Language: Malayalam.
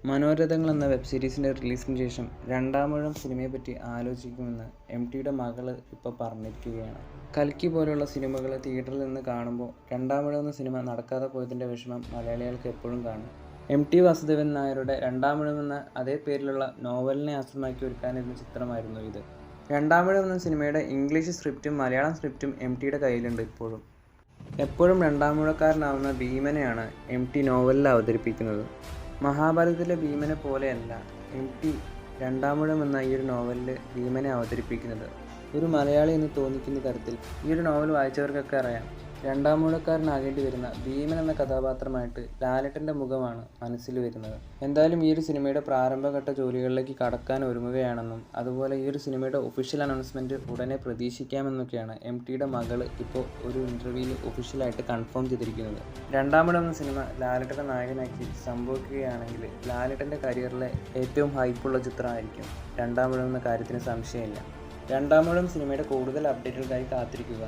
മനോരഥങ്ങൾ എന്ന വെബ് സീരീസിൻ്റെ റിലീസിന് ശേഷം രണ്ടാമൂഴം സിനിമയെപ്പറ്റി ആലോചിക്കുമെന്ന് ടിയുടെ മകൾ ഇപ്പോൾ പറഞ്ഞിരിക്കുകയാണ്. കൽക്കി പോലെയുള്ള സിനിമകൾ തിയേറ്ററിൽ നിന്ന് കാണുമ്പോൾ രണ്ടാമൂഴം എന്ന സിനിമ നടക്കാതെ പോയതിൻ്റെ വിഷമം മലയാളികൾക്ക് എപ്പോഴും കാണും. ടി വാസുദേവൻ നായരുടെ രണ്ടാമൂഴം എന്ന അതേ പേരിലുള്ള നോവലിനെ ആസ്പദമാക്കി ഒരുക്കാനിരുന്ന ചിത്രമായിരുന്നു ഇത്. രണ്ടാമൂഴം എന്ന സിനിമയുടെ ഇംഗ്ലീഷ് സ്ക്രിപ്റ്റും മലയാളം സ്ക്രിപ്റ്റും ടിയുടെ കയ്യിലുണ്ട്. എപ്പോഴും രണ്ടാമൂഴക്കാരനാവുന്ന ഭീമനെയാണ് ടി നോവലിൽ അവതരിപ്പിക്കുന്നത്. മഹാഭാരതത്തിലെ ഭീമനെ പോലെയല്ല ടി രണ്ടാമൂഴം എന്ന ഈ ഒരു നോവലിൽ ഭീമനെ അവതരിപ്പിക്കുന്നത്. ഒരു മലയാളി എന്ന് തോന്നിക്കുന്ന തരത്തിൽ ഈ ഒരു നോവൽ വായിച്ചവർക്കൊക്കെ അറിയാം, രണ്ടാമൂഴക്കാരനാകേണ്ടി വരുന്ന ഭീമൻ എന്ന കഥാപാത്രമായിട്ട് ലാലേട്ടൻ്റെ മുഖമാണ് മനസ്സിൽ വരുന്നത്. എന്തായാലും ഈ ഒരു സിനിമയുടെ പ്രാരംഭഘട്ട ജോലികളിലേക്ക് കടക്കാൻ ഒരുങ്ങുകയാണെന്നും അതുപോലെ ഈ ഒരു സിനിമയുടെ ഒഫീഷ്യൽ അനൗൺസ്മെൻറ്റ് ഉടനെ പ്രതീക്ഷിക്കാമെന്നൊക്കെയാണ് ടിയുടെ മകൾ ഇപ്പോൾ ഒരു ഇൻ്റർവ്യൂവിൽ ഒഫീഷ്യലായിട്ട് കൺഫേം ചെയ്തിരിക്കുന്നത്. രണ്ടാമൂഴം എന്ന സിനിമ ലാലേട്ടനെ നായകനാക്കി സംഭവിക്കുകയാണെങ്കിൽ ലാലേട്ടൻ്റെ കരിയറിലെ ഏറ്റവും ഹൈപ്പുള്ള ചിത്രമായിരിക്കും രണ്ടാമൂഴം എന്ന കാര്യത്തിന് സംശയമില്ല. രണ്ടാമൂഴം സിനിമയുടെ കൂടുതൽ അപ്ഡേറ്റുകൾക്കായി കാത്തിരിക്കുക.